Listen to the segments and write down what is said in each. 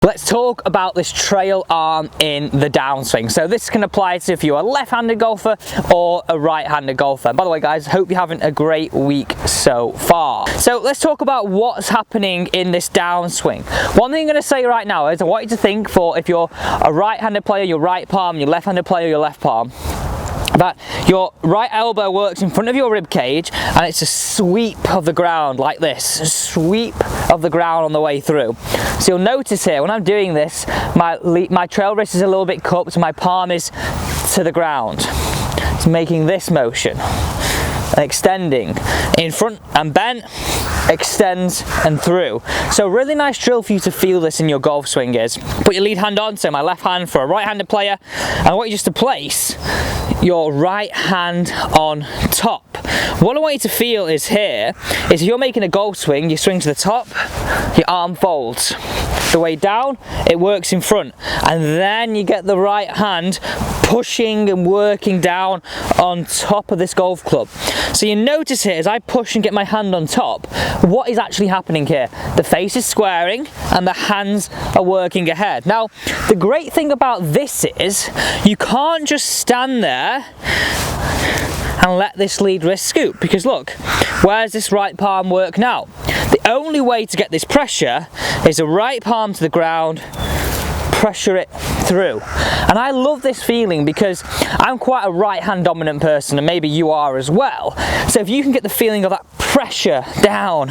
Let's talk about this trail arm in the downswing. So this can apply to if you're a left-handed golfer or a right-handed golfer. By the way guys, hope you're having a great week so far. So let's talk about what's happening in this downswing. One thing I'm going to say right now is I want you to think for if you're a right-handed player, your right palm, your left-handed player, your left palm, that your right elbow works in front of your rib cage and it's a sweep of the ground like this, a sweep of the ground on the way through. So you'll notice here when I'm doing this, my trail wrist is a little bit cupped, my palm is to the ground. It's making this motion, extending in front and bent, extends and through. So a really nice drill for you to feel this in your golf swing is put your lead hand on, so my left hand for a right-handed player, and I want you just to place your right hand on top. What I want you to feel is here, is if you're making a golf swing, you swing to the top, your arm folds. The way down, it works in front. And then you get the right hand pushing and working down on top of this golf club. So you notice here, as I push and get my hand on top, what is actually happening here? The face is squaring and the hands are working ahead. Now, the great thing about this is, you can't just stand there and let this lead wrist scoop, because look, where's this right palm work now? The only way to get this pressure is the right palm to the ground, pressure it through. And I love this feeling because I'm quite a right hand dominant person, and maybe you are as well. So if you can get the feeling of that pressure down,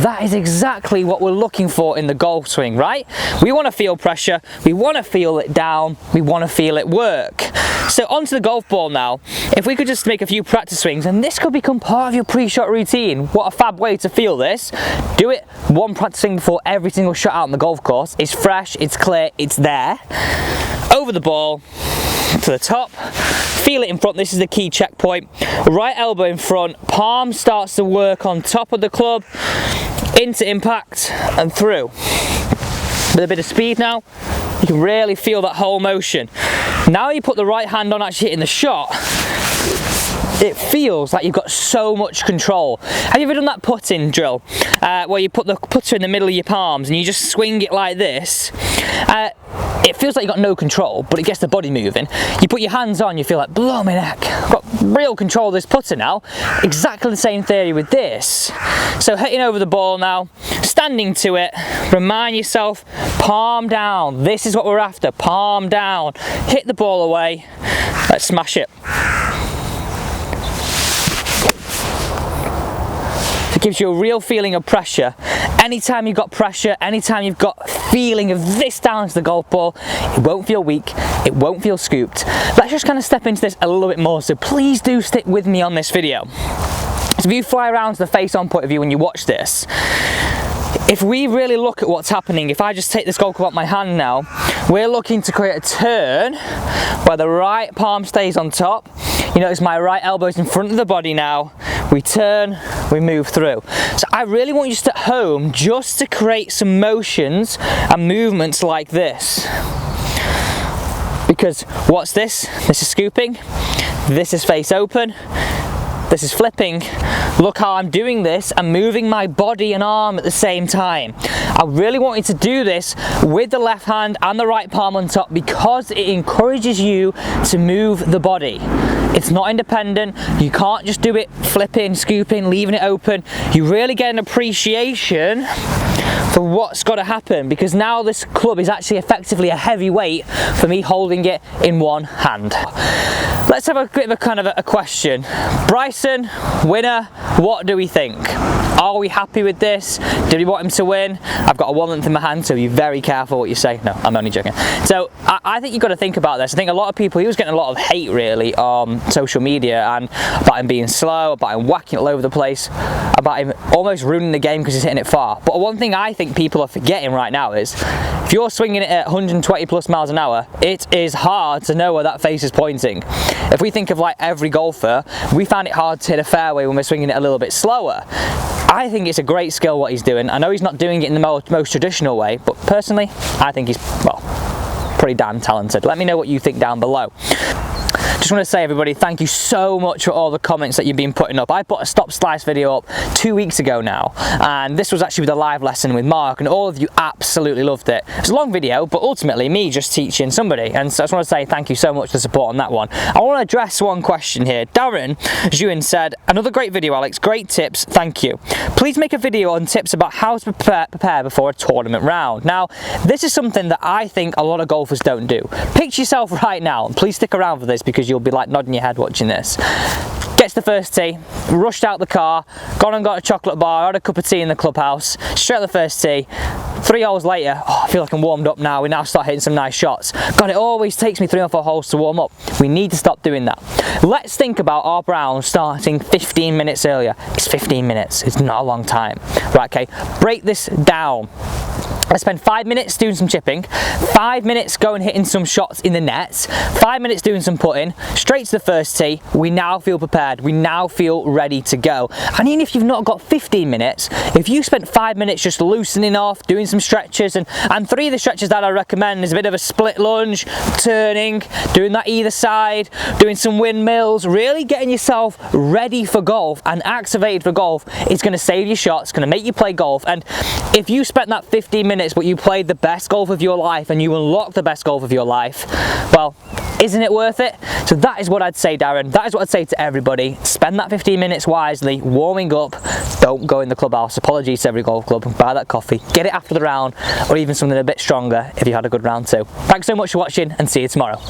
that is exactly what we're looking for in the golf swing, right? We want to feel pressure, we want to feel it down, we want to feel it work. So onto the golf ball now. If we could just make a few practice swings, and this could become part of your pre-shot routine. What a fab way to feel this. Do it one practice swing before every single shot out on the golf course. It's fresh, it's clear, it's there. Over the ball, to the top. Feel it in front, this is the key checkpoint. Right elbow in front, palm starts to work on top of the club, into impact and through. With a bit of speed now, you can really feel that whole motion. Now you put the right hand on actually hitting the shot, it feels like you've got so much control. Have you ever done that putting drill where you put the putter in the middle of your palms and you just swing it like this? It feels like you've got no control, but it gets the body moving. You put your hands on, you feel like, blow my neck, I've got real control of this putter now. Exactly the same theory with this. So hitting over the ball now, standing to it, remind yourself, palm down. This is what we're after, palm down. Hit the ball away, let's smash it. It gives you a real feeling of pressure. Anytime you've got pressure, anytime you've got feeling of this down to the golf ball, it won't feel weak, it won't feel scooped. Let's just kind of step into this a little bit more, so please do stick with me on this video. So if you fly around to the face-on point of view when you watch this, if we really look at what's happening, if I just take this golf club out my hand now, we're looking to create a turn where the right palm stays on top. You notice my right elbow's in front of the body now. We turn, we move through. So I really want you to stay at home just to create some motions and movements like this. Because what's this? This is scooping, this is face open, this is flipping. Look how I'm doing this and moving my body and arm at the same time. I really want you to do this with the left hand and the right palm on top because it encourages you to move the body. It's not independent. You can't just do it flipping, scooping, leaving it open. You really get an appreciation for what's got to happen, because now this club is actually effectively a heavy weight for me holding it in one hand. Let's have a bit of a kind of a question. Bryson, winner, what do we think? Are we happy with this? Do we want him to win? I've got a 1 length in my hand, so be very careful what you say. No, I'm only joking. So I think you've got to think about this. I think a lot of people, he was getting a lot of hate really on social media, and about him being slow, about him whacking it all over the place, about him almost ruining the game because he's hitting it far. But one thing I think people are forgetting right now is, if you're swinging it at 120 plus miles an hour, it is hard to know where that face is pointing. If we think of like every golfer, we find it hard to hit a fairway when we're swinging it a little bit slower. I think it's a great skill what he's doing. I know he's not doing it in the most traditional way, but personally, I think he's, well, pretty damn talented. Let me know what you think down below. just want to say, everybody, thank you so much for all the comments that you've been putting up. I put a stop slice video up 2 weeks ago now, and this was actually with a live lesson with Mark, and all of you absolutely loved it. It's a long video, but ultimately me just teaching somebody, and so I just want to say thank you so much for the support on that one. I want to address one question here. Darren Juin said, another great video, Alex, great tips, thank you. Please make a video on tips about how to prepare before a tournament round. Now, this is something that I think a lot of golfers don't do. Picture yourself right now, and please stick around for this because you'll be like nodding your head watching this. Gets to the first tee, rushed out the car, gone and got a chocolate bar, had a cup of tea in the clubhouse, straight at the first tee. 3 holes later, oh, I feel like I'm warmed up now, we now start hitting some nice shots. God, it always takes me 3 or 4 holes to warm up. We need to stop doing that. Let's think about our round starting 15 minutes earlier. It's 15 minutes, it's not a long time. Right, okay, break this down. I spend 5 minutes doing some chipping, 5 minutes going hitting some shots in the nets, 5 minutes doing some putting, straight to the first tee. We now feel prepared, we now feel ready to go. And even if you've not got 15 minutes, if you spent 5 minutes just loosening off, doing some stretches, and 3 of the stretches that I recommend is a bit of a split lunge, turning, doing that either side, doing some windmills, really getting yourself ready for golf and activated for golf is going to save your shots, going to make you play golf. And if you spent that 15 minutes but you played the best golf of your life and you unlocked the best golf of your life, well, isn't it worth it? So that is what I'd say, Darren. That is what I'd say to everybody. Spend that 15 minutes wisely, warming up. Don't go in the clubhouse. Apologies to every golf club. Buy that coffee. Get it after the round, or even something a bit stronger if you had a good round too. Thanks so much for watching, and see you tomorrow.